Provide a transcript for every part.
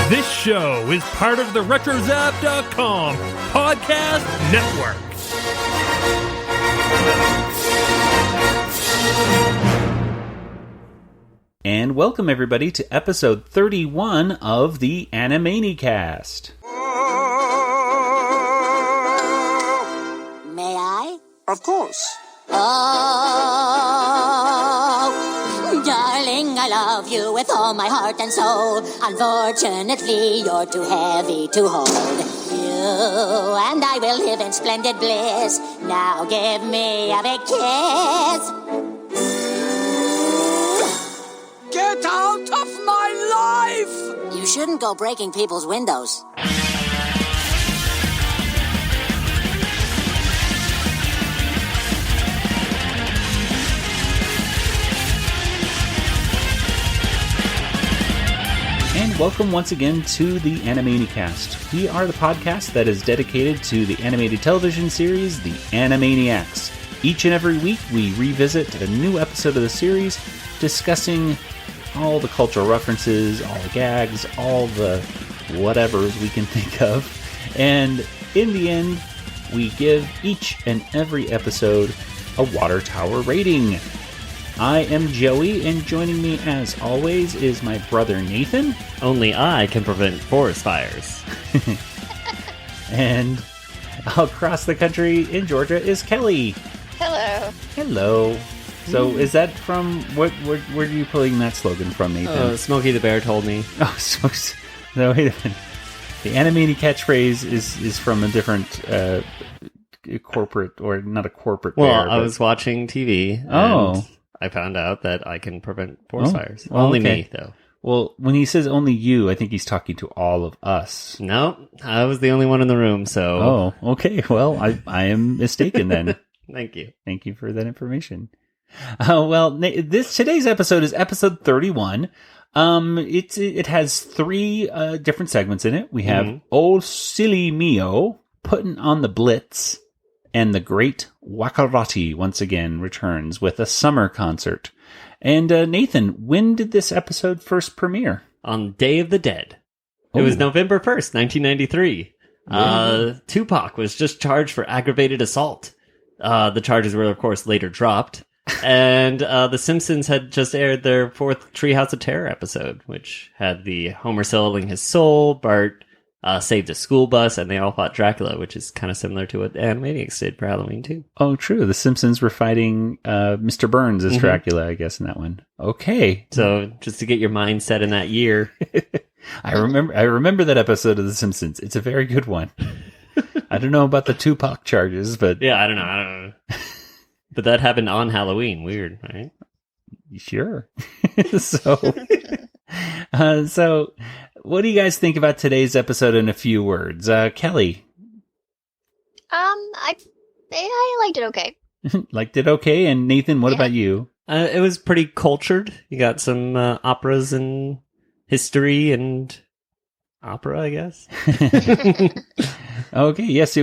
This show is part of the RetroZap.com podcast network. And welcome everybody to episode 31 of the Animaniacast. May I? Of course. Oh, darling, I love you with all my heart and soul. Unfortunately, you're too heavy to hold. You and I will live in splendid bliss. Now give me a big kiss. Get out of my life! You shouldn't go breaking people's windows. And welcome once again to the Animaniacast. We are the podcast that is dedicated to the animated television series, the Animaniacs. Each and every week, we revisit a new episode of the series, discussing all the cultural references, all the gags, all the whatevers we can think of. And in the end, we give each and every episode a water tower rating. I am Joey, and joining me as always is my brother Nathan. Only I can prevent forest fires. And across the country in Georgia is Kelly. Hello. Hello. So is that from, where are you pulling that slogan from, Nathan? Smokey the Bear told me. Oh, no, wait a minute. The Animani catchphrase is from a different corporate, or not a corporate Well, bear. I was watching TV, and I found out that I can prevent forest fires. Well, Only okay. me, though. Well, when he says only you, I think he's talking to all of us. No, I was the only one in the room, so... Oh, okay. Well, I am mistaken then. Thank you. Thank you for that information. Today's episode is episode 31. It has three different segments in it. We have Oh Silly Mio, Puttin on the Blitz, and the Great Wakkorotti once again returns with a summer concert. And Nathan, when did this episode first premiere? On Day of the Dead. It was November 1st, 1993. Yeah. Tupac was just charged for aggravated assault. The charges were, of course, later dropped. And The Simpsons had just aired their fourth Treehouse of Terror episode, which had the Homer selling his soul, Bart saved a school bus, and they all fought Dracula, which is kind of similar to what Animaniacs did for Halloween, too. Oh, true. The Simpsons were fighting Mr. Burns as Dracula, I guess, in that one. Okay. So, just to get your mind set in that year. I remember that episode of The Simpsons. It's a very good one. I don't know about the Tupac charges, but... Yeah, I don't know. But that happened on Halloween. Weird, right? Sure. So what do you guys think about today's episode in a few words? Kelly? I liked it okay. Liked it okay? And Nathan, what about you? It was pretty cultured. You got some operas and history and opera, I guess. Okay, yes,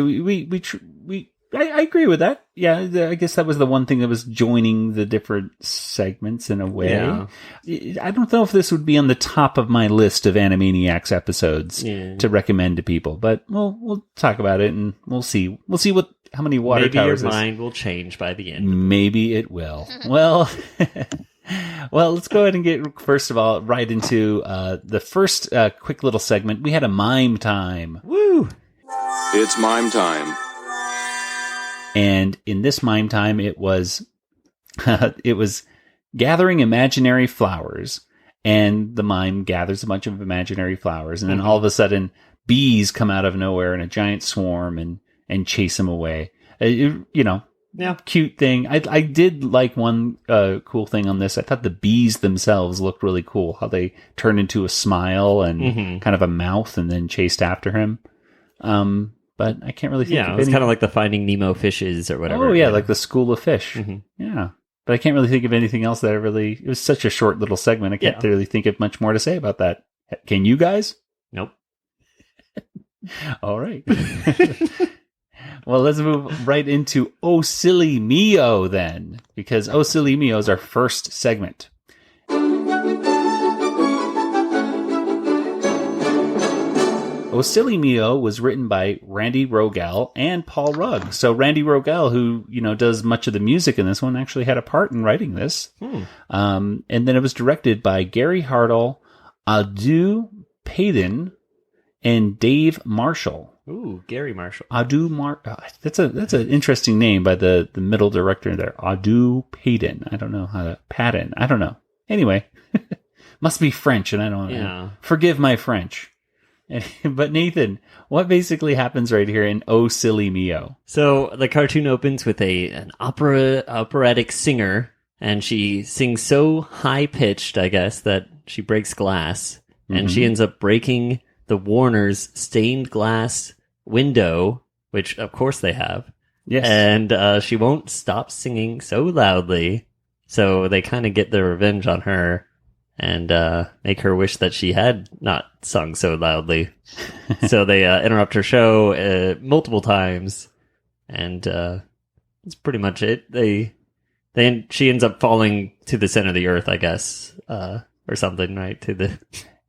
I agree with that. Yeah, I guess that was the one thing that was joining the different segments in a way. Yeah. I don't know if this would be on the top of my list of Animaniacs episodes to recommend to people, but we'll talk about it and we'll see. We'll see how many water towers. Maybe your mind will change by the end. Maybe it will. Well, let's go ahead and get, first of all, right into the first quick little segment. We had a mime time. Woo! It's mime time. And in this mime time, it was gathering imaginary flowers, and the mime gathers a bunch of imaginary flowers, and then all of a sudden, bees come out of nowhere in a giant swarm and chase them away. Cute thing. I did like one cool thing on this. I thought the bees themselves looked really cool. How they turned into a smile and kind of a mouth, and then chased after him. But I can't really think of it was kind of like the Finding Nemo fishes or whatever. Oh, yeah, like the school of fish. Yeah. But I can't really think of anything else that it was such a short little segment. I can't really think of much more to say about that. Can you guys? Nope. All right. Well, let's move right into Oh Silly Mio then, because Oh Silly Mio is our first segment. Oh, Silly Mio was written by Randy Rogel and Paul Rugg. So Randy Rogel, who, does much of the music in this one, actually had a part in writing this. And then it was directed by Gary Hartle, Adu Payden, and Dave Marshall. Ooh, Gary Marshall. That's an interesting name by the middle director there. Adu Payden. I don't know how to... Patton. I don't know. Anyway, must be French, and I don't know. Yeah. Forgive my French. But Nathan, what basically happens right here in Oh Silly Mio? So the cartoon opens with an operatic singer, and she sings so high-pitched, I guess, that she breaks glass, and she ends up breaking the Warner's stained glass window, which of course they have. Yes. And she won't stop singing so loudly, so they kind of get their revenge on her and make her wish that she had not sung so loudly. So they interrupt her show multiple times, and that's pretty much it. She ends up falling to the center of the earth, I guess, or something, right?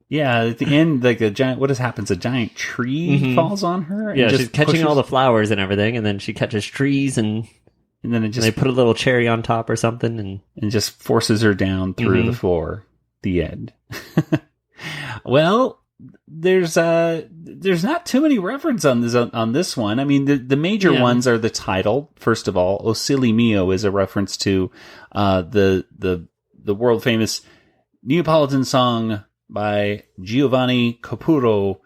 Yeah, at the end, like what happens? A giant tree falls on her. And she's catching all the flowers and everything, and then she catches trees, and then they put a little cherry on top or something, and just forces her down through the floor. The end. Well, there's not too many references on this one. I mean, the major ones are the title. First of all, O Silly Mio is a reference to the world famous Neapolitan song by Giovanni Capuro,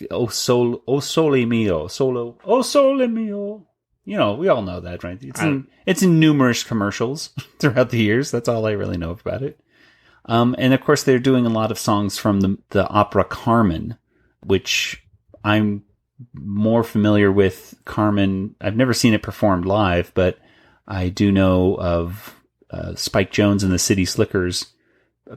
O Sole Mio, Solo, O Sole Mio. We all know that, right? It's in numerous commercials throughout the years. That's all I really know about it. And of course, they're doing a lot of songs from the opera Carmen, which I'm more familiar with. Carmen, I've never seen it performed live, but I do know of Spike Jones and the City Slickers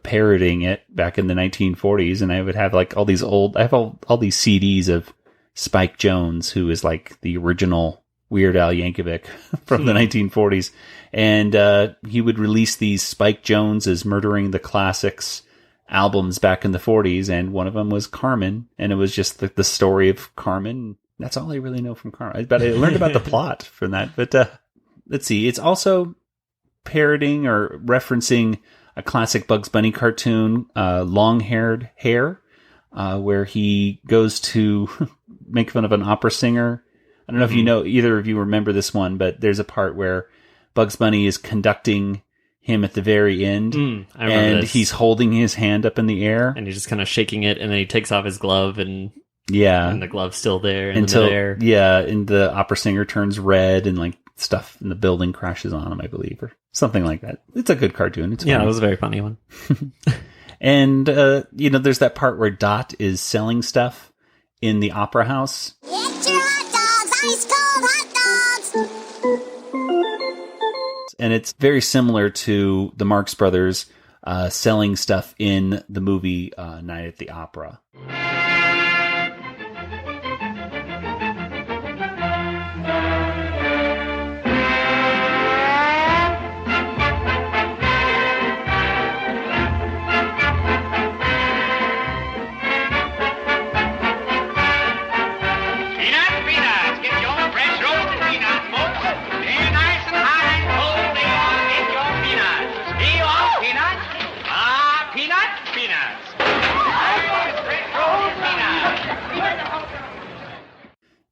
parodying it back in the 1940s, and I would have like all these I have all these CDs of Spike Jones, who is like the original Weird Al Yankovic from the 1940s. And he would release these Spike Jones's Murdering the Classics albums back in the 40s, and one of them was Carmen, and it was just the story of Carmen. That's all I really know from Carmen. But I learned about the plot from that. But let's see. It's also parodying or referencing a classic Bugs Bunny cartoon, Long-Haired Hare, where he goes to make fun of an opera singer. I don't know if either of you remember this one, but there's a part where Bugs Bunny is conducting him at the very end, I remember this. He's holding his hand up in the air, and he's just kind of shaking it, and then he takes off his glove, and the glove's still there until midair. And the opera singer turns red, and like stuff in the building crashes on him, I believe, or something like that. It's a good cartoon. It's funny. It was a very funny one. And there's that part where Dot is selling stuff in the opera house. Get your hot dogs, ice cold hot dogs! And it's very similar to the Marx Brothers selling stuff in the movie Night at the Opera.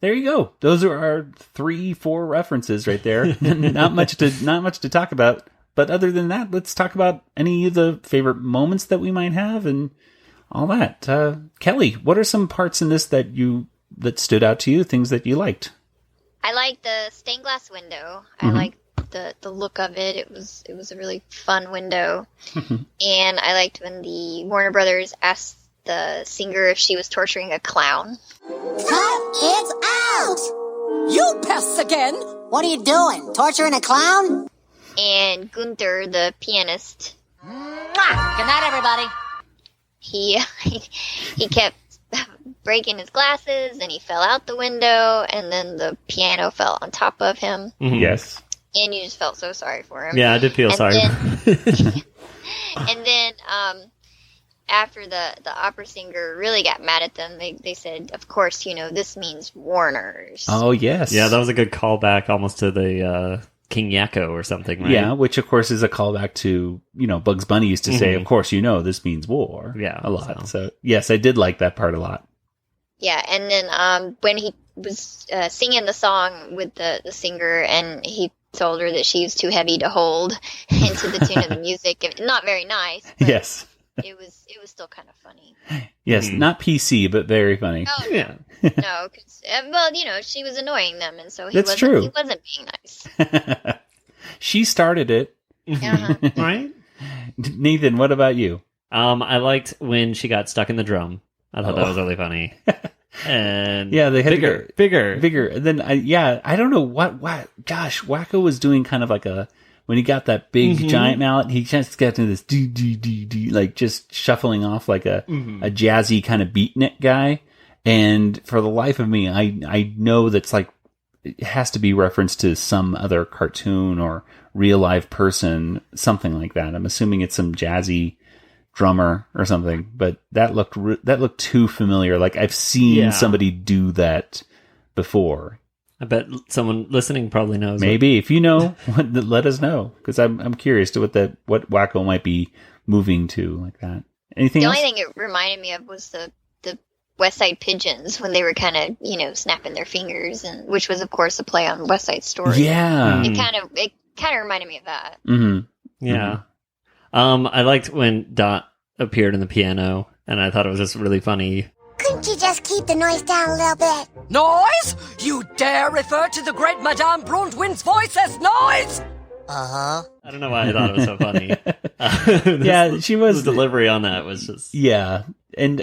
There you go. Those are our 3-4 references right there. Not much to talk about. But other than that, let's talk about any of the favorite moments that we might have and all that. Kelly, what are some parts in this that stood out to you? Things that you liked? I like the stained glass window. I like the look of it. It was a really fun window. And I liked when the Warner Brothers asked the singer if she was torturing a clown. Cut it out! You pests again! What are you doing? Torturing a clown? And Gunther, the pianist, Mwah! Good night, everybody. he kept breaking his glasses, and he fell out the window, and then the piano fell on top of him. Yes. And you just felt so sorry for him. Yeah, I did feel sorry. And then after the opera singer really got mad at them, they said, of course, this means Warners. Oh, yes. Yeah, that was a good callback almost to the King Yakko or something, right? Yeah, which, of course, is a callback to, Bugs Bunny used to say, of course, this means war. Yeah. A lot. So, yes, I did like that part a lot. Yeah, and then when he was singing the song with the singer, and he told her that she was too heavy to hold into the tune of the music. Not very nice. But yes. It was still kind of funny. Yes, not PC, but very funny. Oh, Yeah. No, cause, well, she was annoying them, and so he That's wasn't, true. He wasn't being nice. She started it. Uh-huh. Right? Nathan, what about you? I liked when she got stuck in the drum. I thought that was really funny. And Yeah, they had bigger. And then, I don't know what, gosh, Wacko was doing kind of like when he got that big giant mallet, he just got to this like just shuffling off like a jazzy kind of beatnik guy. And for the life of me, I know that's like, it has to be referenced to some other cartoon or real live person, something like that. I'm assuming it's some jazzy drummer or something, but that looked too familiar. Like I've seen somebody do that before. I bet someone listening probably knows. Maybe if you know, let us know, because I'm curious to what Wacko might be moving to like that. Anything else? The only thing it reminded me of was the West Side Pigeons when they were kind of snapping their fingers, and which was of course a play on West Side Story. Yeah, it kind of reminded me of that. Mm-hmm. Yeah. I liked when Dot appeared in the piano, and I thought it was just really funny. Couldn't you just keep the noise down a little bit? Noise? You dare refer to the great Madame Bruntwind's voice as noise? Uh-huh. I don't know why I thought it was so funny. Yeah, she was. The delivery on that was just... Yeah, and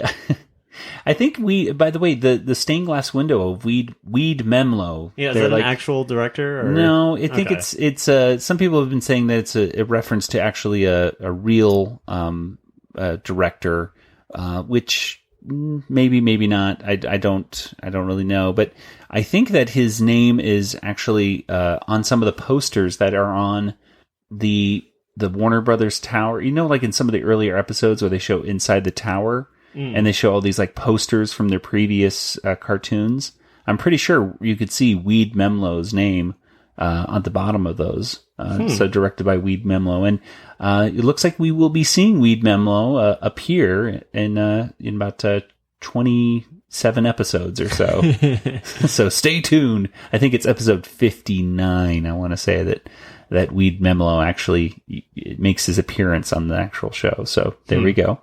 I think by the way, the stained glass window of Weed Memlo. Yeah, is that an actual director? Or? No, I think it's some people have been saying that it's a reference to actually a real director, which maybe not. I don't really know, but I think that his name is actually on some of the posters that are on the Warner Brothers Tower. Like in some of the earlier episodes where they show inside the tower. And they show all these like posters from their previous cartoons. I'm pretty sure you could see Weed Memlo's name on the bottom of those. So directed by Weed Memlo, and it looks like we will be seeing Weed Memlo appear in about 27 episodes or so. So stay tuned. I think it's episode 59. I want to say that Weed Memlo actually makes his appearance on the actual show. So there we go.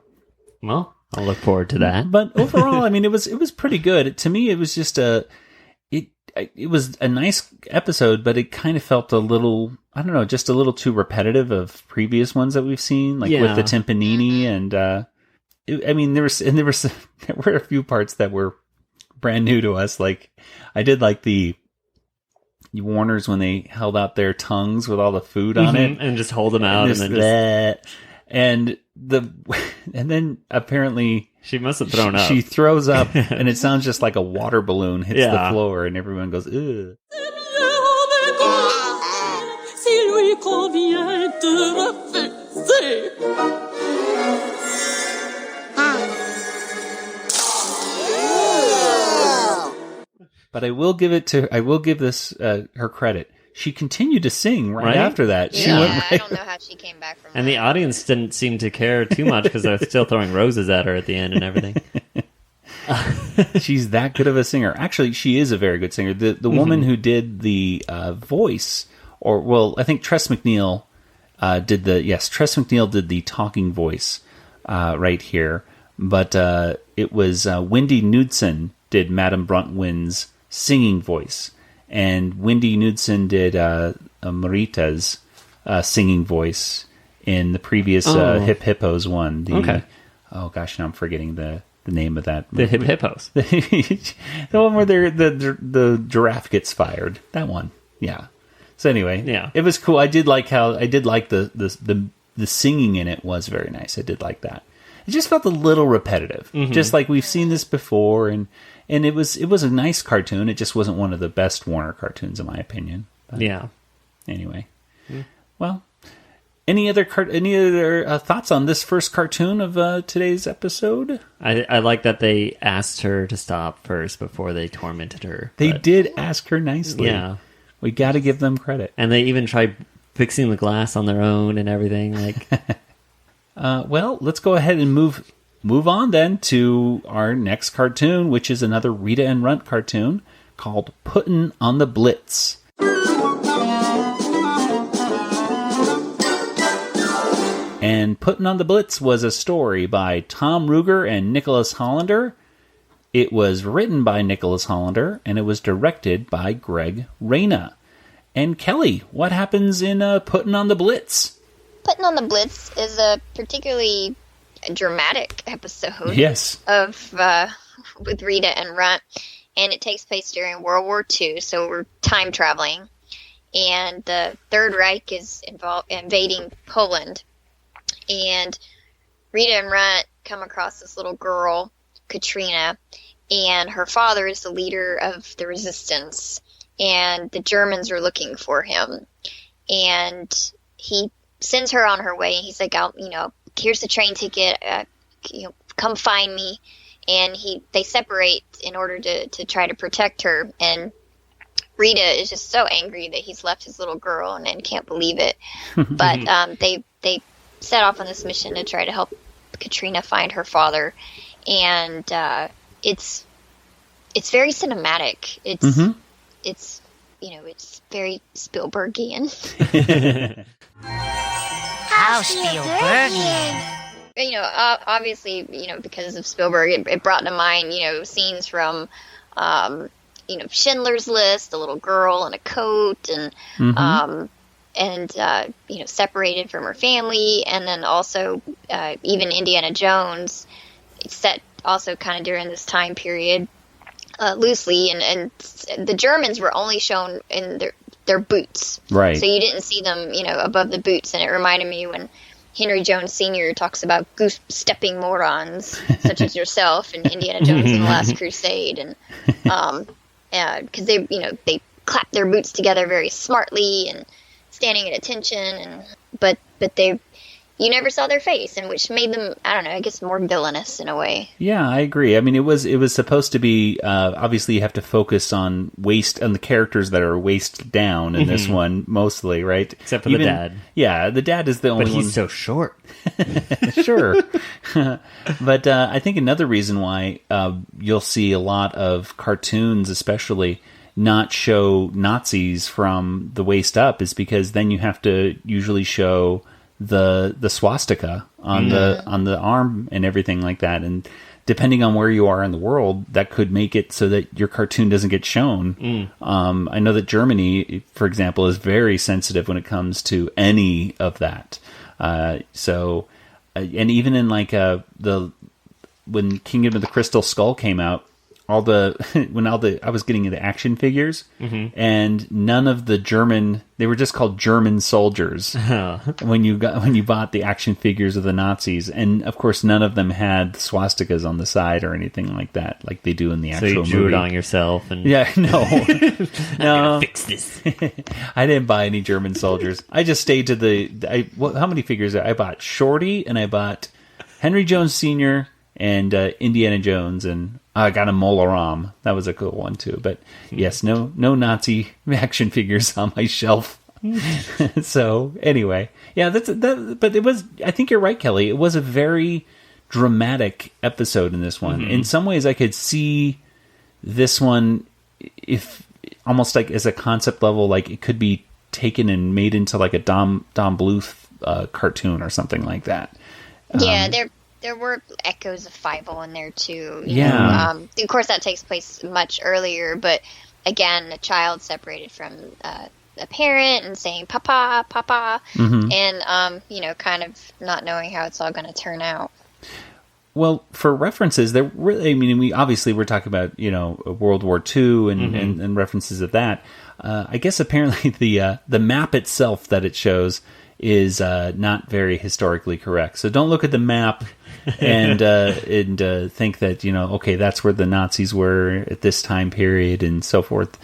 Well, I'll look forward to that. But overall, I mean, it was pretty good. To me, it was just it was a nice episode, but it kind of felt a little, I don't know, just a little too repetitive of previous ones that we've seen, like with the Timpanini, and there were a few parts that were brand new to us. Like I did like the Warners when they held out their tongues with all the food on it and just hold them out, and then apparently she must have thrown up. She throws up, and it sounds just like a water balloon hits the floor, and everyone goes, ugh. But I will give this her credit. She continued to sing right after that. I don't know how she came back from and that. the audience didn't seem to care too much because they're still throwing roses at her at the end and everything. She's that good of a singer. Actually, she is a very good singer. The woman who did the voice, I think Tress MacNeille did Tress MacNeille did the talking voice right here. But it was Wendy Knudsen did Madame Bruntwind's singing voice. And Wendy Knudsen did Marita's singing voice in the previous Hip Hippos one. Oh gosh, now I'm forgetting the name of that. The Hip Hippos. The one where the giraffe gets fired. That one. Yeah. So anyway, it was cool. I did like the singing in it was very nice. I did like that. It just felt a little repetitive, just like we've seen this before, and it was a nice cartoon. It just wasn't one of the best Warner cartoons, in my opinion. But anyway, well, Any other thoughts on this first cartoon of today's episode? I like that they asked her to stop first before they tormented her. They did ask her nicely. Yeah. We got to give them credit. And they even tried fixing the glass on their own and everything. Like, well, let's go ahead and move on then to our next cartoon, which is another Rita and Runt cartoon called Puttin' on the Blitz. And Puttin' on the Blitz was a story by Tom Ruegger and Nicholas Hollander. It was written by Nicholas Hollander, and it was directed by Greg Reyna. And Kelly, what happens in Puttin' on the Blitz? Puttin' on the Blitz is a particularly dramatic episode. Yes. Of with Rita and Runt, and it takes place during World War II, so we're time traveling, and the Third Reich is invading Poland. And Rita and Runt come across this little girl, Katrina, and her father is the leader of the resistance, and the Germans are looking for him. And he sends her on her way, and he's like, here's the train ticket, come find me. And they separate in order to try to protect her, and Rita is just so angry that he's left his little girl and can't believe it. But they set off on this mission to try to help Katrina find her father, and it's very cinematic. It's very Spielbergian. How Spielbergian? Obviously, because of Spielberg, it brought to mind, scenes from, Schindler's List, the little girl in a coat, and separated from her family, and then also even Indiana Jones, set also kind of during this time period, loosely, and the Germans were only shown in their boots, right? So you didn't see them, above the boots, and it reminded me when Henry Jones Sr. talks about goose-stepping morons such as yourself and Indiana Jones and the Last Crusade, and because they clap their boots together very smartly and standing at attention, but you never saw their face, and which made them, I don't know, I guess more villainous in a way. Yeah, I agree. I mean, it was supposed to be, obviously you have to focus on the characters that are waist down in this one, mostly, right? Except for the dad. Yeah, the dad is the only one. But he's so short. Sure. But I think another reason why you'll see a lot of cartoons, especially, not show Nazis from the waist up is because then you have to usually show the swastika on the arm and everything like that, and depending on where you are in the world, that could make it so that your cartoon doesn't get shown. I know that Germany, for example, is very sensitive when it comes to any of that. And even in when Kingdom of the Crystal Skull came out, I was getting into action figures, and none of the German, they were just called German soldiers when you bought the action figures of the Nazis, and of course none of them had swastikas on the side or anything like that, like they do in the actual movie. So you drew it on yourself, and no, no, fix this. I didn't buy any German soldiers. I just stayed to how many figures I bought? Shorty, and I bought Henry Jones Sr. and Indiana Jones, and I got a Molaram. That was a cool one too. But yes, no Nazi action figures on my shelf. So anyway, yeah, but it was. I think you're right, Kelly. It was a very dramatic episode in this one. In some ways, I could see this one, if almost like as a concept level, like it could be taken and made into like a Don Bluth cartoon or something like that. Yeah, there were echoes of Fievel in there too. Yeah. Of course, that takes place much earlier, but again, a child separated from a parent and saying "Papa, Papa," and kind of not knowing how it's all going to turn out. Well, for references, we're talking about World War II and references of that. I guess apparently the map itself that it shows is not very historically correct. So don't look at the map and think that okay, that's where the Nazis were at this time period and so forth,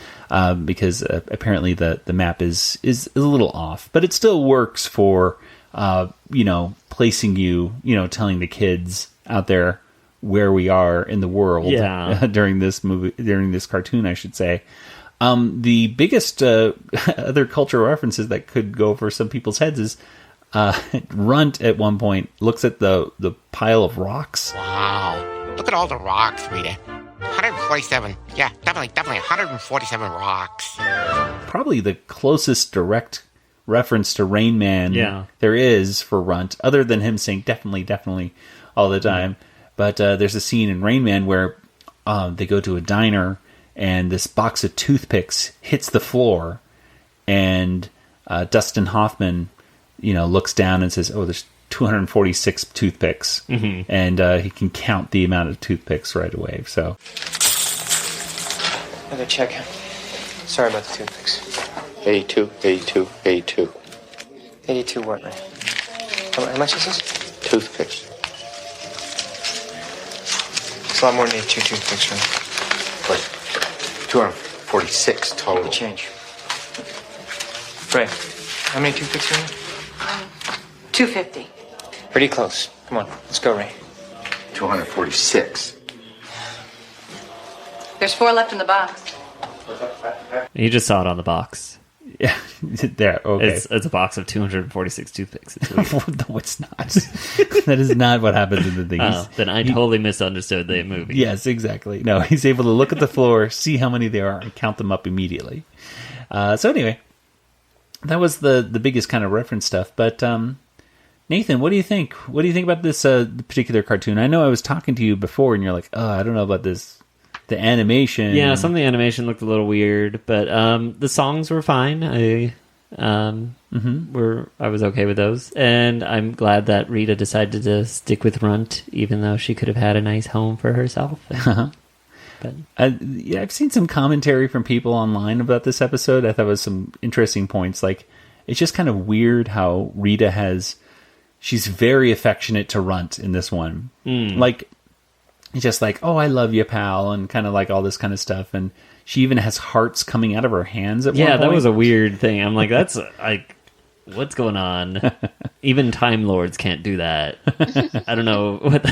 because apparently the map is a little off, but it still works for placing you, telling the kids out there where we are in the world during this cartoon, I should say. The biggest other cultural references that could go over some people's heads is Runt at one point looks at the pile of rocks. Wow. Look at all the rocks, Rita. 147. Yeah, definitely 147 rocks. Probably the closest direct reference to Rain Man there is for Runt, other than him saying definitely all the time. But there's a scene in Rain Man where they go to a diner and this box of toothpicks hits the floor, and Dustin Hoffman, looks down and says, "Oh, there's 246 toothpicks," and he can count the amount of toothpicks right away. So, another check. Sorry about the toothpicks. 82. 82 what, Ray? How much is this? Toothpicks. It's a lot more than 82 toothpicks, Ray. What? 246 total. The change. Ray, how many toothpicks are in there? 250. Pretty close. Come on, let's go, Ray. 246. There's 4 left in the box. You just saw it on the box. Yeah, there. Okay, it's a box of 246 toothpicks. No, it's not. That is not what happens in the thing. Then I totally misunderstood the movie. Yes, exactly. No, he's able to look at the floor, see how many there are, and count them up immediately. So anyway, that was the biggest kind of reference stuff. But Nathan, what do you think? What do you think about this particular cartoon? I know I was talking to you before, and you're like, "Oh, I don't know about this." The animation, some of the animation looked a little weird, but the songs were fine. I was okay with those, and I'm glad that Rita decided to stick with Runt, even though she could have had a nice home for herself. But I've seen some commentary from people online about this episode. I thought it was some interesting points. Like, it's just kind of weird how Rita she's very affectionate to Runt in this one. Like, just like, "Oh, I love you, pal," and kind of like all this kind of stuff. And she even has hearts coming out of her hands at one point. Yeah, that was a weird thing. I'm like, that's like, what's going on? Even Time Lords can't do that. I don't know what,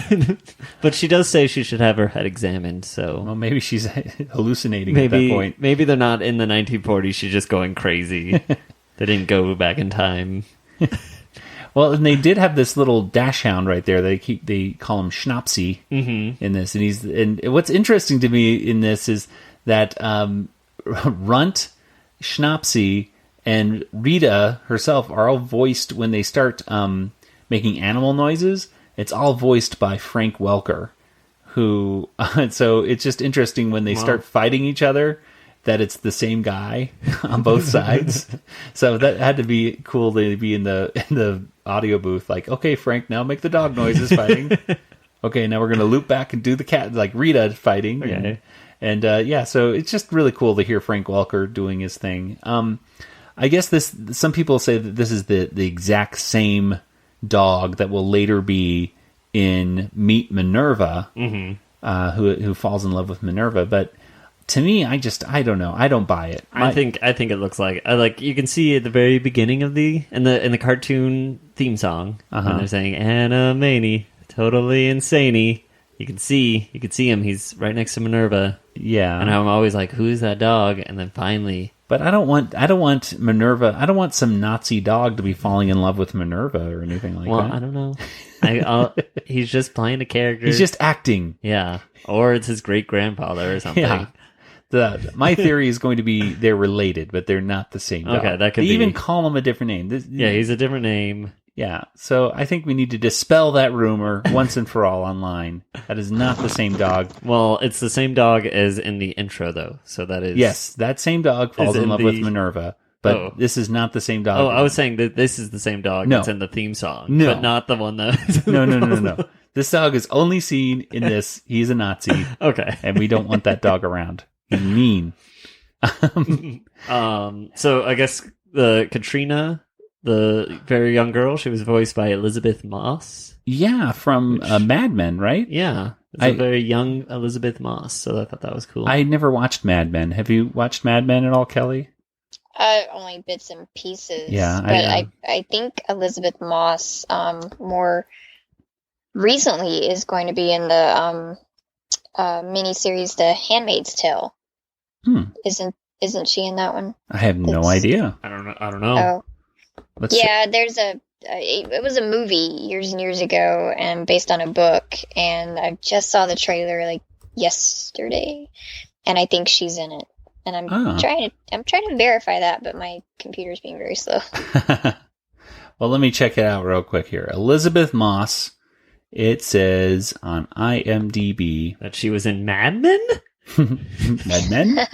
but she does say she should have her head examined. So, well, maybe she's hallucinating at that point. Maybe they're not in the 1940s. She's just going crazy. They didn't go back in time. Well, and they did have this little dash hound right there. They call him Schnapsy in this, and what's interesting to me in this is that Runt, Schnapsy, and Rita herself are all voiced when they start making animal noises. It's all voiced by Frank Welker, who. So it's just interesting when they start fighting each other, that it's the same guy on both sides. So that had to be cool to be in the audio booth. Like, "Okay, Frank, now make the dog noises fighting." Okay, now we're going to loop back and do the cat, like Rita fighting. Okay. And so it's just really cool to hear Frank Welker doing his thing. I guess some people say that this is the exact same dog that will later be in Meet Minerva, who falls in love with Minerva. But to me, I don't know. I don't buy it. I think it looks like you can see at the very beginning of in the cartoon theme song when they're saying "Animani, totally insane." You can see him. He's right next to Minerva. Yeah, and I'm always like, "Who's that dog?" And then finally, but I don't want Minerva. I don't want some Nazi dog to be falling in love with Minerva or anything like that. Well, I don't know. He's just playing a character. He's just acting. Yeah, or it's his great grandfather or something. Yeah. My theory is going to be they're related, but they're not the same dog. Okay, that could they be. even call him a different name. He's a different name. Yeah, so I think we need to dispel that rumor once and for all online. That is not the same dog. Well, it's the same dog as in the intro, though. So that is... Yes, that same dog falls in love with Minerva. But this is not the same dog. Oh, I was saying that this is the same dog that's in the theme song. No. But not the one that... No. This dog is only seen in this. He's a Nazi. Okay. And we don't want that dog around. He's mean. So I guess Katrina, the very young girl, she was voiced by Elizabeth Moss. Yeah, from Mad Men, right? Yeah. It's a very young Elizabeth Moss, so I thought that was cool. I never watched Mad Men. Have you watched Mad Men at all, Kelly? Only bits and pieces. Yeah, but I think Elizabeth Moss more recently is going to be in the miniseries The Handmaid's Tale. Isn't she in that one? I have no idea. I don't know. Oh, there's it was a movie years and years ago, and based on a book. And I just saw the trailer like yesterday, and I think she's in it. And I'm trying to verify that, but my computer's being very slow. Well, let me check it out real quick here. Elizabeth Moss. It says on IMDb that she was in Mad Men. Mad Men.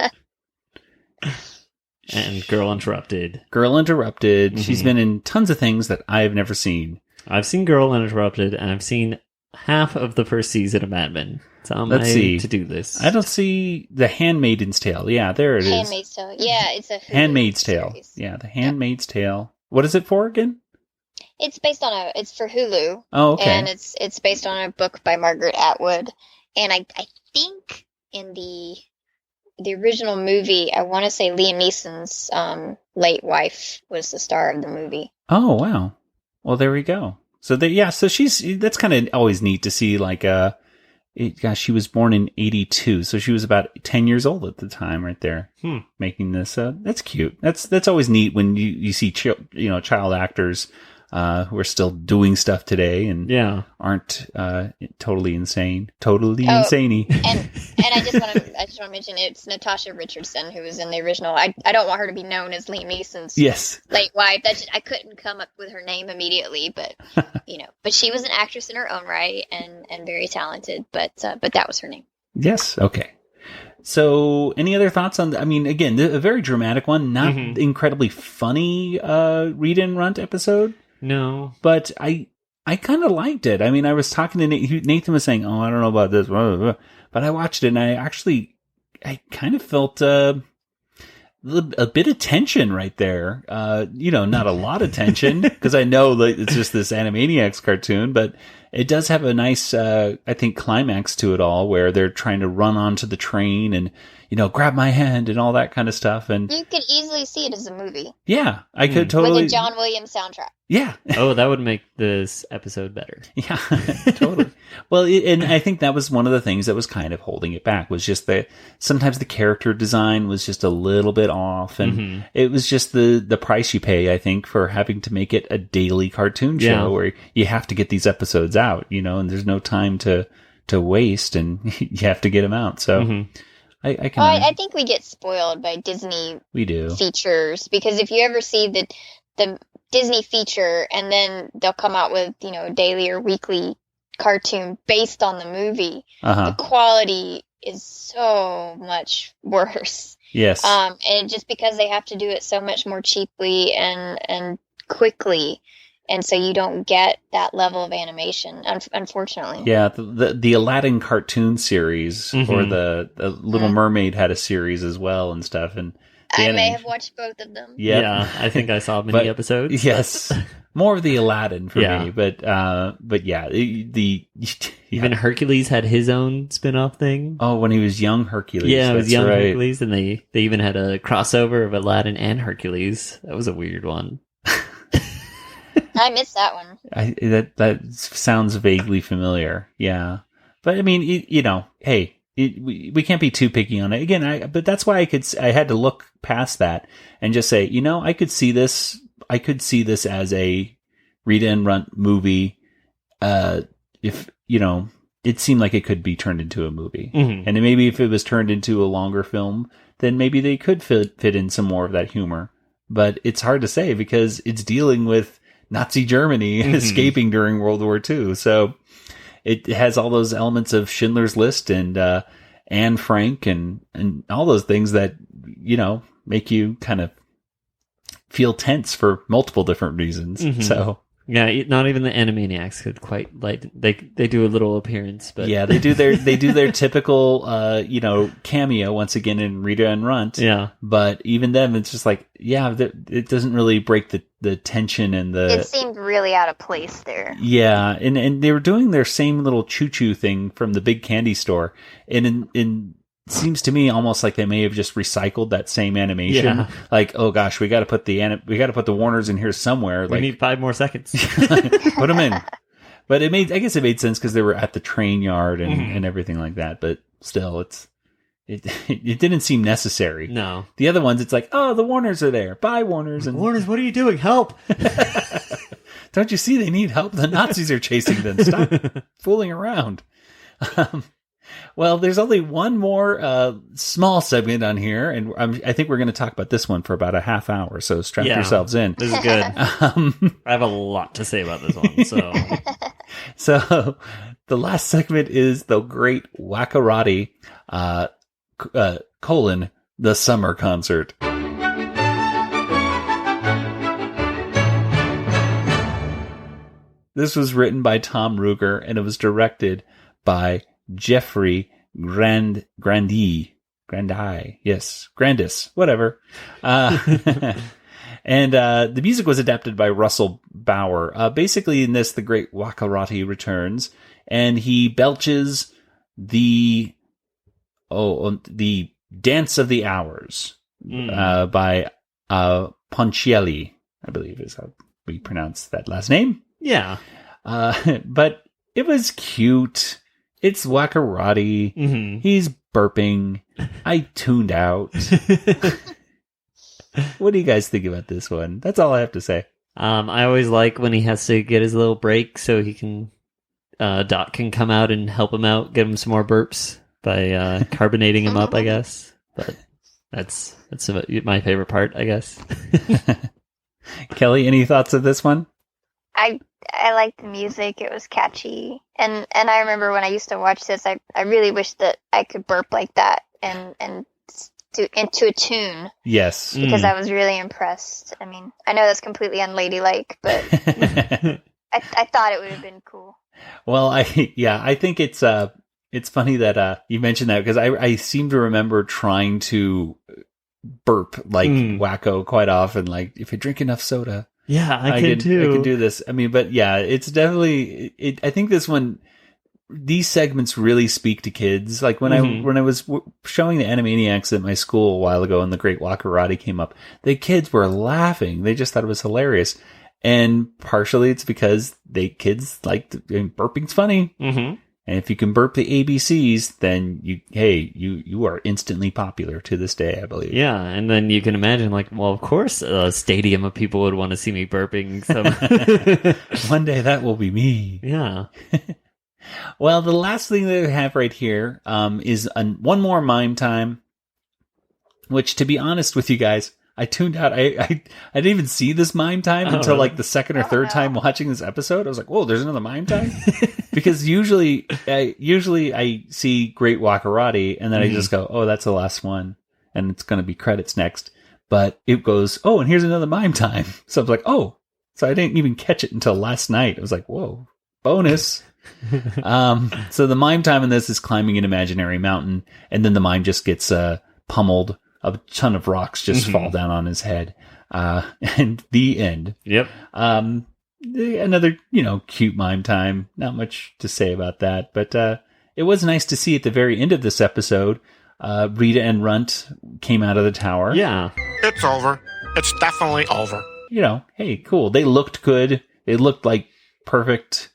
And Girl Interrupted. Mm-hmm. She's been in tons of things that I've never seen. I've seen Girl Interrupted, and I've seen half of the first season of Mad Men. So I'm Let's see. to do this. I don't see The Handmaid's Tale. Yeah, there it is. Handmaid's Tale. Yeah, it's a Hulu Handmaid's Tale. series. Yeah, The Handmaid's Tale. What is it for again? It's based on it's for Hulu. Oh, okay. And it's based on a book by Margaret Atwood. And I think in the original movie, I want to say Liam Neeson's late wife was the star of the movie. Oh, wow. Well, there we go. So that's kind of always neat to see, like, gosh, she was born in 82, so she was about 10 years old at the time right there, making this. That's cute. That's always neat when you see child actors who are still doing stuff today and aren't totally insane. Insaney. And I just want to mention it's Natasha Richardson who was in the original. I don't want her to be known as Liam Neeson's late wife. I couldn't come up with her name immediately, but but she was an actress in her own right and very talented. But that was her name. Yes. Okay. So, any other thoughts on? Again, a very dramatic one, not incredibly funny read and runt episode. No, but I kind of liked it. I was talking to Nathan was saying, "Oh, I don't know about this," but I watched it and I kind of felt a bit of tension right there. Not a lot of tension because I know that it's just this Animaniacs cartoon, but it does have a nice, I think, climax to it all where they're trying to run onto the train and, grab my hand and all that kind of stuff. And you could easily see it as a movie. Yeah, I could totally. With a John Williams soundtrack. Yeah. Oh, that would make this episode better. Yeah, totally. Well, and I think that was one of the things that was kind of holding it back was just that sometimes the character design was just a little bit off. And it was just the price you pay, I think, for having to make it a daily cartoon show where you have to get these episodes out, and there's no time to waste and you have to get them out. So I think we get spoiled by Disney features because if you ever see the Disney feature and then they'll come out with, a daily or weekly cartoon based on the movie, the quality is so much worse. Yes. And just because they have to do it so much more cheaply and quickly. And so you don't get that level of animation, unfortunately. Yeah, the Aladdin cartoon series or the Little Mermaid had a series as well and stuff. And I may have watched both of them. Yep. Yeah, I think I saw many episodes. Yes, more of the Aladdin for me, but yeah, even Hercules had his own spin-off thing. Oh, when he was young Hercules. Yeah, it was young Hercules, and they even had a crossover of Aladdin and Hercules. That was a weird one. I missed that one. That sounds vaguely familiar. Yeah, but hey. We can't be too picky on it again. But that's why I had to look past that and just say, I could see this. I could see this as a read and runt movie. If it seemed like it could be turned into a movie, and maybe if it was turned into a longer film, then maybe they could fit in some more of that humor. But it's hard to say because it's dealing with Nazi Germany escaping during World War II. So. It has all those elements of Schindler's List and Anne Frank and all those things that, make you kind of feel tense for multiple different reasons. So yeah, not even the Animaniacs could quite they do a little appearance, but yeah, they do their typical cameo once again in Rita and Runt. Yeah, but even then, it's just like it doesn't really break the tension and the. It seemed really out of place there. Yeah, and they were doing their same little choo choo thing from the big candy store, and in seems to me almost like they may have just recycled that same animation. Yeah. Like, oh gosh, we got to put the Warners in here somewhere. We need 5 more seconds. Put them in. But I guess it made sense because they were at the train yard and everything like that. But still, it didn't seem necessary. No. The other ones, it's like, oh, the Warners are there. Bye, Warners. And Warners, what are you doing? Help! Don't you see they need help? The Nazis are chasing them. Stop fooling around. Well, there's only one more small segment on here, and I think we're going to talk about this one for about a half hour, so strap yourselves in. This is good. I have a lot to say about this one. So the last segment is the Great Wakkorotti, the summer concert. This was written by Tom Ruegger, and it was directed by Jeffrey Grandis, whatever. And the music was adapted by Russell Bauer. Basically, in this, the Great Wakkorotti returns, and he belches the Dance of the Hours by Ponchielli, I believe is how we pronounce that last name. Yeah. But it was cute. It's Wakkorotti. Mm-hmm. He's burping. I tuned out. What do you guys think about this one? That's all I have to say. I always like when he has to get his little break so he can, Doc can come out and help him out, give him some more burps by carbonating him up, I guess. But that's my favorite part, I guess. Kelly, any thoughts of this one? I liked the music. It was catchy. And I remember when I used to watch this, I really wish that I could burp like that and into a tune. Yes. Because I was really impressed. I mean, I know that's completely unladylike, but I thought it would have been cool. Well, I think it's funny that you mentioned that because I seem to remember trying to burp like Wacko quite often. Like, if I drink enough soda. Yeah, I can too. I can do this. I mean, but yeah, it's definitely. I think this one, these segments really speak to kids. Like when I was showing the Animaniacs at my school a while ago, and the Great Wakkorotti came up, the kids were laughing. They just thought it was hilarious, and partially it's because kids burping's funny. Mm-hmm. And if you can burp the ABCs, then you are instantly popular to this day, I believe. Yeah, and then you can imagine, of course, a stadium of people would want to see me burping. So one day that will be me. Yeah. Well, the last thing that we have right here is one more mime time, which, to be honest with you guys, I tuned out. I didn't even see this mime time until the second or third time watching this episode. I was like, "Whoa, there's another mime time!" Because usually I see Great Wakkorotti, and then I just go, "Oh, that's the last one," and it's going to be credits next. But it goes, "Oh, and here's another mime time." So I was like, "Oh," so I didn't even catch it until last night. I was like, "Whoa, bonus!" So the mime time in this is climbing an imaginary mountain, and then the mime just gets pummeled. A ton of rocks just fall down on his head. And the end. Yep. Another, cute mime time. Not much to say about that. But it was nice to see at the very end of this episode, Rita and Runt came out of the tower. Yeah. It's over. It's definitely over. Hey, cool. They looked good. They looked like perfect,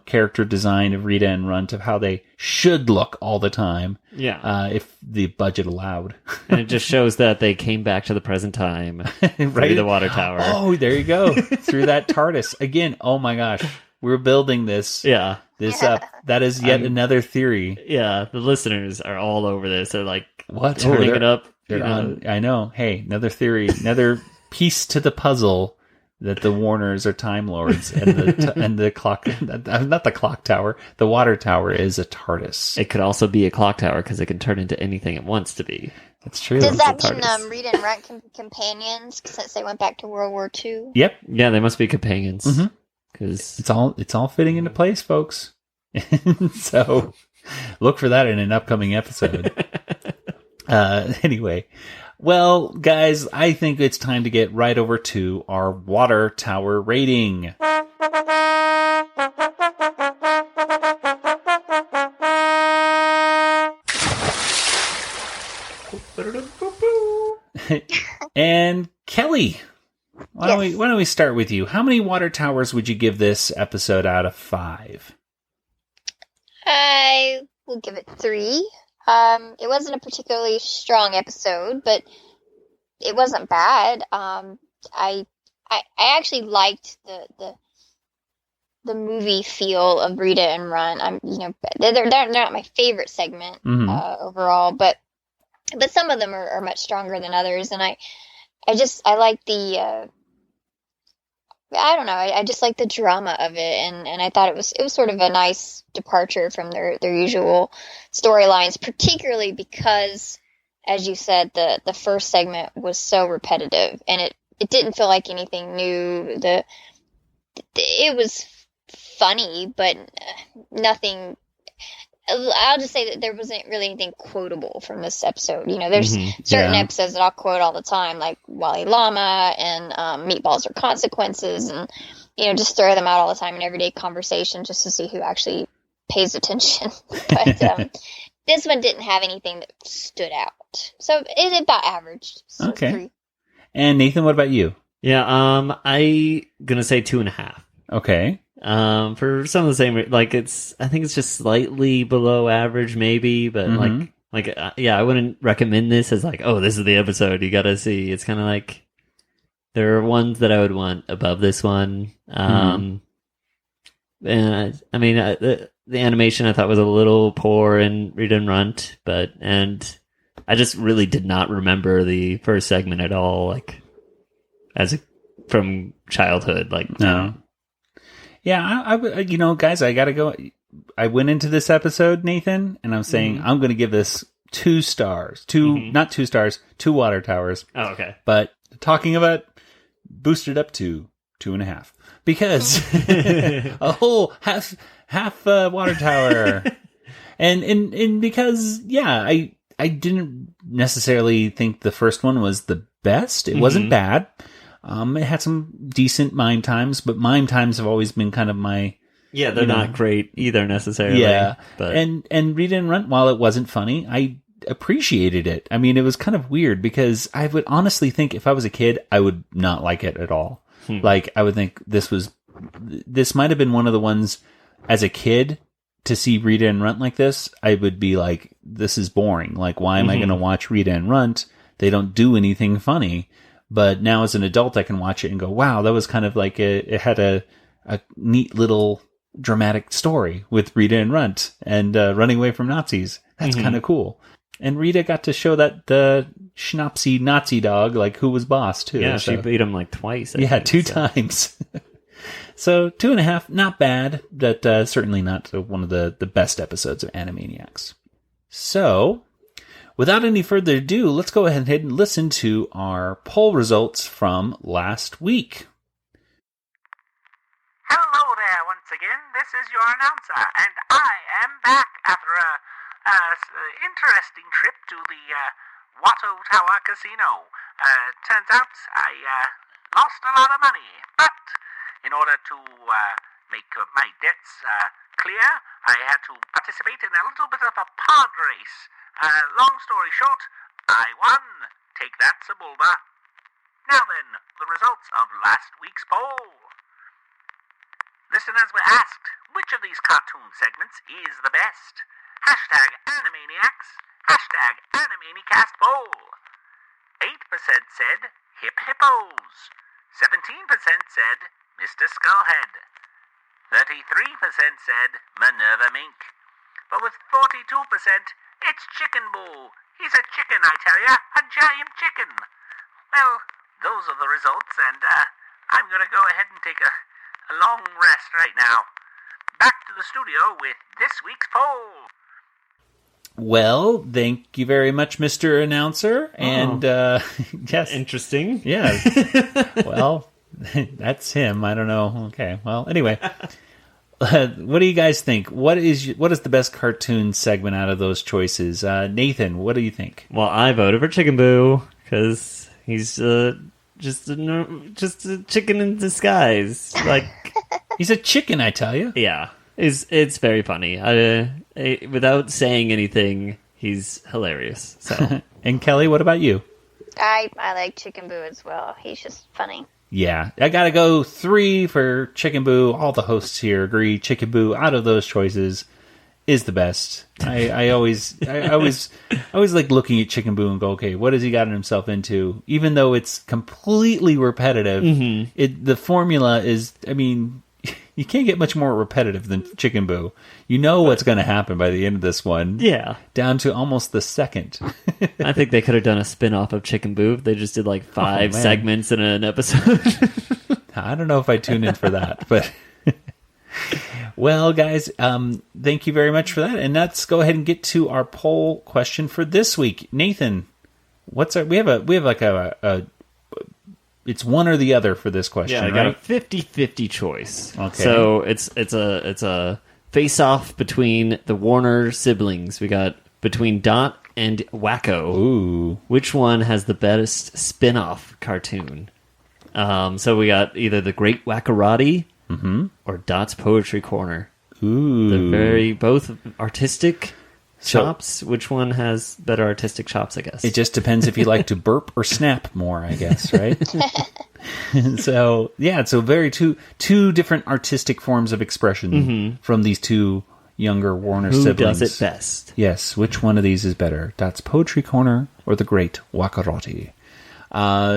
character design of Rita and Runt of how they should look all the time. Yeah. If the budget allowed. And it just shows that they came back to the present time. Right. Through the water tower. Oh, there you go. Through that TARDIS. Again, oh my gosh. We're building this. Yeah. This up. That is yet another theory. Yeah. The listeners are all over this. They're like, what? Turning it up. They're on. I know. Hey, another theory. Another piece to the puzzle. That the Warners are Time Lords, and the clock, not the clock tower, the water tower is a TARDIS. It could also be a clock tower because it can turn into anything it wants to be. That's true. Does that mean Rita and Runt can be companions since they went back to World War II? Yep. Yeah, they must be companions. Because it's all fitting into place, folks. So look for that in an upcoming episode. Anyway. Well, guys, I think it's time to get right over to our water tower rating. And Kelly, why don't we start with you? How many water towers would you give this episode out of 5? I will give it 3. It wasn't a particularly strong episode, but it wasn't bad. I actually liked the movie feel of Rita and Run. They're not my favorite segment overall, but some of them are much stronger than others, and I like the I don't know, I just like the drama of it, and I thought it was sort of a nice departure from their usual storylines, particularly because, as you said, the first segment was so repetitive, and it didn't feel like anything new. It was funny, but nothing. I'll just say that there wasn't really anything quotable from this episode. There's certain episodes that I'll quote all the time, like Wally Llama and Meatballs or Consequences, and just throw them out all the time in everyday conversation just to see who actually pays attention. But this one didn't have anything that stood out, so it's about average. So okay. 3. And Nathan, what about you? Yeah, I gonna say 2.5. Okay. For some of the same, I think it's just slightly below average, maybe, but I wouldn't recommend this as this is the episode you gotta see. It's kind of like there are ones that I would want above this one. And the animation I thought was a little poor in Read and Runt, and I just really did not remember the first segment at all, from childhood. No. Yeah, I guys, I gotta go. I went into this episode, Nathan, and I'm saying I'm going to give this 2 stars. Not 2 stars, 2 water towers. Oh, okay. But talking about boosted up to 2.5 because a whole half water tower, and because I didn't necessarily think the first one was the best. It wasn't bad. It had some decent mime times, but mime times have always been kind of my... Yeah, they're not great either necessarily. Yeah, but... and Read and Runt, while it wasn't funny, I appreciated it. I mean, it was kind of weird because I would honestly think if I was a kid, I would not like it at all. I would think this might have been one of the ones as a kid to see Rita and Runt like this. I would be like, this is boring. Why am I going to watch Rita and Runt? They don't do anything funny. But now as an adult, I can watch it and go, wow, that was kind of it had a neat little dramatic story with Rita and Runt and running away from Nazis. That's kind of cool. And Rita got to show that the schnapsy Nazi dog, who was boss too. Yeah, she beat him twice. I think, 2 times. So 2.5, not bad, but certainly not one of the best episodes of Animaniacs. So... without any further ado, let's go ahead and listen to our poll results from last week. Hello there once again. This is your announcer, and I am back after a interesting trip to the Watto Tower Casino. Turns out I lost a lot of money, but in order to make my debts clear, I had to participate in a little bit of a pod race. Long story short, I won. Take that, Sebulba. Now then, the results of last week's poll. Listeners were asked, which of these cartoon segments is the best? Hashtag Animaniacs. Hashtag Animanicast poll. 8% said Hip Hippos. 17% said Mr. Skullhead. 33% said Minerva Mink. But with 42%, it's Chicken Boo. He's a chicken, I tell ya. A giant chicken. Well, those are the results, and I'm going to go ahead and take a long rest right now. Back to the studio with this week's poll. Well, thank you very much, Mr. Announcer. And, yes. Interesting. Yeah. Well, that's him. I don't know. Okay. Well, anyway. What do you guys think? What is the best cartoon segment out of those choices? Nathan, what do you think? Well, I voted for Chicken Boo because he's just a chicken in disguise. He's a chicken, I tell you. Yeah, it's very funny. Without saying anything, he's hilarious. So And Kelly, what about you? I like Chicken Boo as well. He's just funny. Yeah, I gotta go 3 for Chicken Boo. All the hosts here agree Chicken Boo, out of those choices, is the best. I always like looking at Chicken Boo and go, okay, what has he gotten himself into? Even though it's completely repetitive, the formula is, I mean, you can't get much more repetitive than Chicken Boo. You know what's going to happen by the end of this one. Yeah. Down to almost the second. I think they could have done a spin-off of Chicken Boo. They just did like 5 segments in an episode. I don't know if I tune in for that, but... Well, guys, thank you very much for that. And let's go ahead and get to our poll question for this week. Nathan, we have like a it's one or the other for this question, I right? got a 50-50 choice. Okay. So it's a face-off between the Warner siblings. We got between Dot and Wacko. Ooh. Which one has the best spin-off cartoon? So we got either the Great Wakkorotti or Dot's Poetry Corner. Ooh. They're both artistic chops. Which one has better artistic chops, I guess? It just depends if you like to burp or snap more, I guess, right? So, yeah, so very two different artistic forms of expression from these two younger Warner Who siblings. does it best? Yes, which one of these is better? Dot's Poetry Corner or the Great Wakkorotti?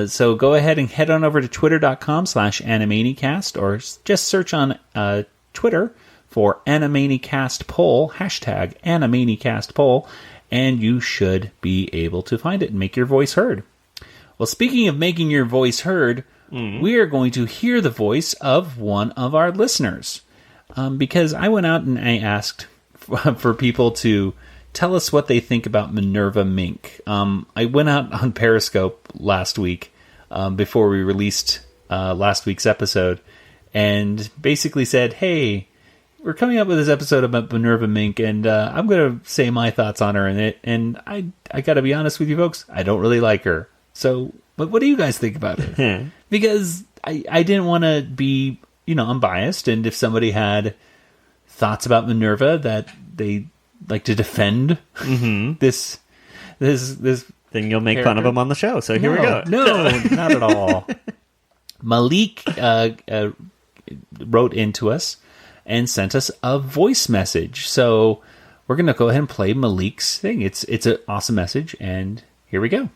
So go ahead and head on over to twitter.com/Animaniacast or just search on Twitter for Animaniacast poll, hashtag Animaniacast poll, and you should be able to find it and make your voice heard. Well, speaking of making your voice heard, we are going to hear the voice of one of our listeners. Because I went out and I asked for people to tell us what they think about Minerva Mink. I went out on Periscope last week before we released last week's episode and basically said, hey, we're coming up with this episode about Minerva Mink, and I'm going to say my thoughts on her in it. And I got to be honest with you folks, I don't really like her. So what do you guys think about her? Because I didn't want to be, unbiased. And if somebody had thoughts about Minerva that they like to defend this then you'll make fun of them on the show. So here we go. No, not at all. Malik wrote into us and sent us a voice message. So we're going to go ahead and play Malik's thing. It's an awesome message, and here we go.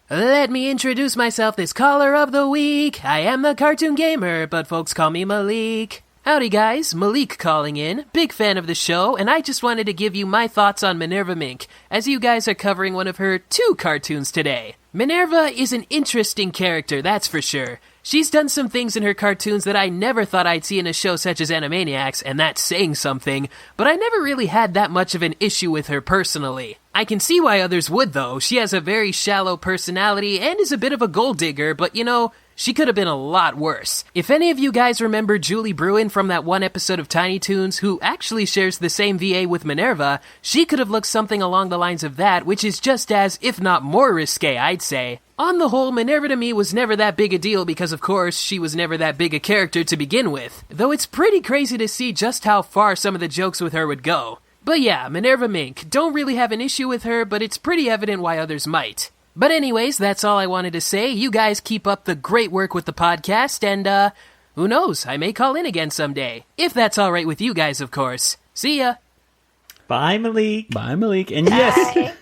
Let me introduce myself, this caller of the week. I am the Cartoon Gamer, but folks call me Malik. Howdy guys, Malik calling in, big fan of the show, and I just wanted to give you my thoughts on Minerva Mink, as you guys are covering one of her 2 cartoons today. Minerva is an interesting character, that's for sure. She's done some things in her cartoons that I never thought I'd see in a show such as Animaniacs, and that's saying something, but I never really had that much of an issue with her personally. I can see why others would though. She has a very shallow personality and is a bit of a gold digger, but she could have been a lot worse. If any of you guys remember Julie Bruin from that one episode of Tiny Toons, who actually shares the same VA with Minerva, she could have looked something along the lines of that, which is just as, if not more risque, I'd say. On the whole, Minerva to me was never that big a deal because, of course, she was never that big a character to begin with. Though it's pretty crazy to see just how far some of the jokes with her would go. But yeah, Minerva Mink, don't really have an issue with her, but it's pretty evident why others might. But anyways, that's all I wanted to say. You guys keep up the great work with the podcast, and who knows, I may call in again someday. If that's alright with you guys, of course. See ya! Bye, Malik. Bye, Malik. And yes,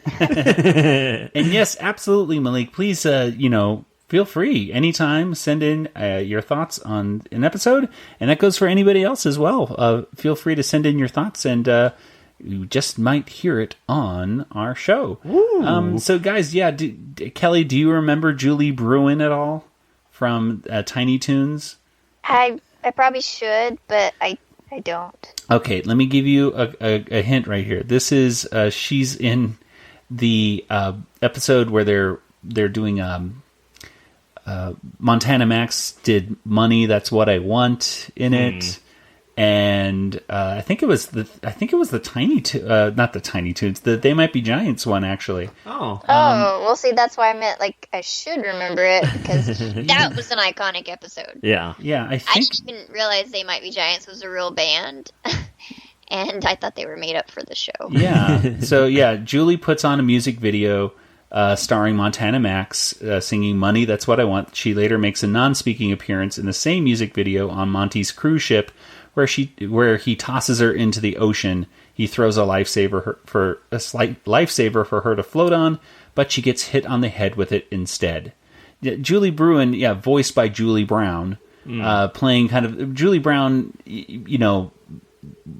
and yes, absolutely, Malik. Please, feel free anytime. Send in your thoughts on an episode, and that goes for anybody else as well. Feel free to send in your thoughts, and you just might hear it on our show. So, guys, Kelly, do you remember Julie Bruin at all from Tiny Toons? I probably should, but I don't. Okay, let me give you a hint right here. This is she's in the episode where they're doing Montana Max did Money, That's What I Want in it. And I think it was the Tiny not the Tiny Toons, the They Might Be Giants one actually. Well, see, that's why I meant I should remember it because that was an iconic episode. Yeah. I didn't realize They Might Be Giants was a real band, and I thought they were made up for the show. Yeah. So yeah, Julie puts on a music video starring Montana Max singing Money, That's What I Want. She later makes a non-speaking appearance in the same music video on Monty's cruise ship where he tosses her into the ocean. He throws a lifesaver for her to float on, but she gets hit on the head with it instead. Julie Bruin, voiced by Julie Brown, playing kind of... Julie Brown,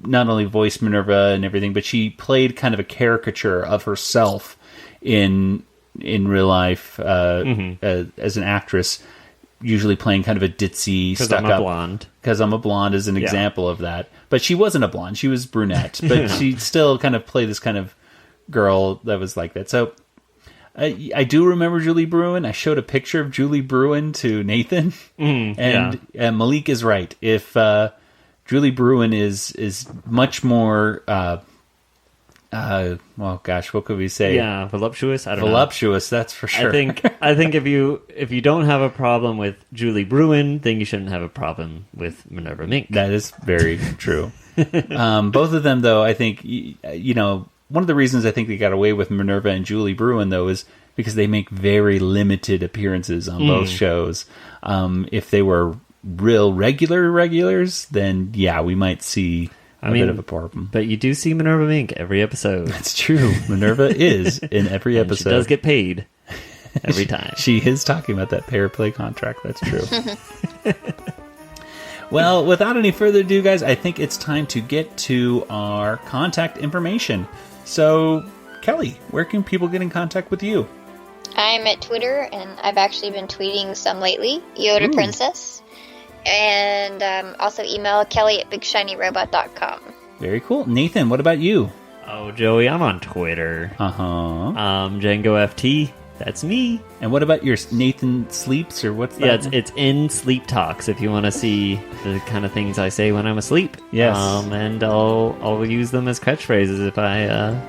not only voiced Minerva and everything, but she played kind of a caricature of herself in real life as an actress, usually playing kind of a ditzy, stuck-up... Because I'm a blonde. Because I'm a blonde is an example of that. But she wasn't a blonde. She was brunette. But she still kind of played this kind of girl that was like that. So I do remember Julie Bruin. I showed a picture of Julie Bruin to Nathan. And Malik is right. If Julie Bruin is much more... well, gosh, what could we say? Yeah, voluptuous. I don't know. Voluptuous, that's for sure. I think if you don't have a problem with Julie Bruin, then you shouldn't have a problem with Minerva Mink. That is very true. Both of them, though, I think one of the reasons I think they got away with Minerva and Julie Bruin, though, is because they make very limited appearances on both shows. If they were real regulars, then we might see. A bit of a problem. But you do see Minerva Mink every episode. That's true. Minerva is in every episode. She does get paid every time. She is talking about that pair play contract. That's true. Well, without any further ado, guys, I think it's time to get to our contact information. So, Kelly, where can people get in contact with you? I'm at Twitter, and I've actually been tweeting some lately. Yoda Princess. And also email Kelly at bigshinyrobot.com. Very cool. Nathan, what about you? Oh, Joey, I'm on Twitter. Django FT. That's me. And what about your Nathan Sleeps, or what's that? Yeah, it's in Sleep Talks if you want to see the kind of things I say when I'm asleep. Yes. And I'll use them as catchphrases if I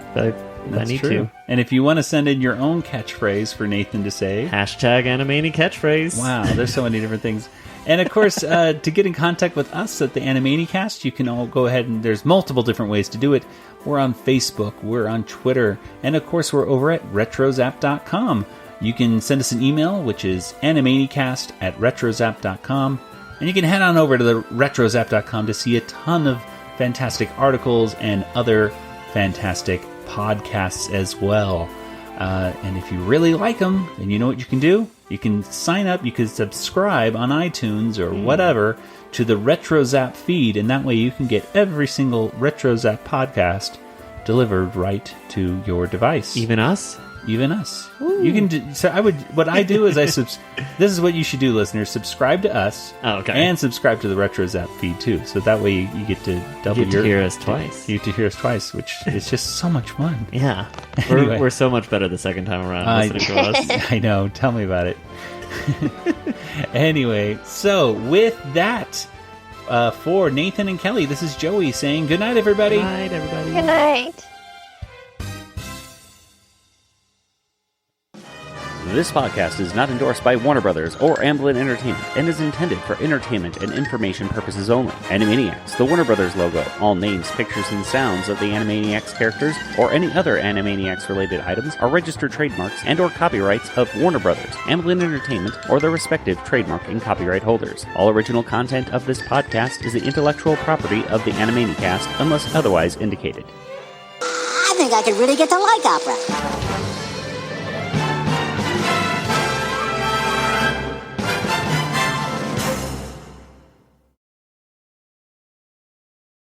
need to. And if you want to send in your own catchphrase for Nathan to say... #Animani catchphrase. Wow, there's so many different things. And of course, to get in contact with us at the Animaniacast, you can all go ahead and there's multiple different ways to do it. We're on Facebook, we're on Twitter, and of course we're over at retrozap.com. You can send us an email, which is animaniacast@retrozap.com, and you can head on over to the retrozap.com to see a ton of fantastic articles and other fantastic podcasts as well. And if you really like them, then you know what you can do? You can sign up, you can subscribe on iTunes or whatever to the RetroZap feed, and that way you can get every single RetroZap podcast delivered right to your device. Even us? Even us. Ooh. You can do, so what I do is this is what you should do, listeners. Subscribe to us. Oh, okay. And subscribe to the RetroZap feed too. So that way you get to double you get to hear us twice. You get to hear us twice, which is just so much fun. Yeah. Anyway. We're so much better the second time around listening to us. I know. Tell me about it. Anyway, so with that, for Nathan and Kelly, this is Joey saying good night, everybody. Good night, everybody. Good night. This podcast is not endorsed by Warner Brothers or Amblin Entertainment and is intended for entertainment and information purposes only. Animaniacs, the Warner Brothers logo, all names, pictures, and sounds of the Animaniacs characters or any other Animaniacs-related items are registered trademarks and or copyrights of Warner Brothers, Amblin Entertainment, or their respective trademark and copyright holders. All original content of this podcast is the intellectual property of the Animaniacast unless otherwise indicated. I think I could really get to like opera.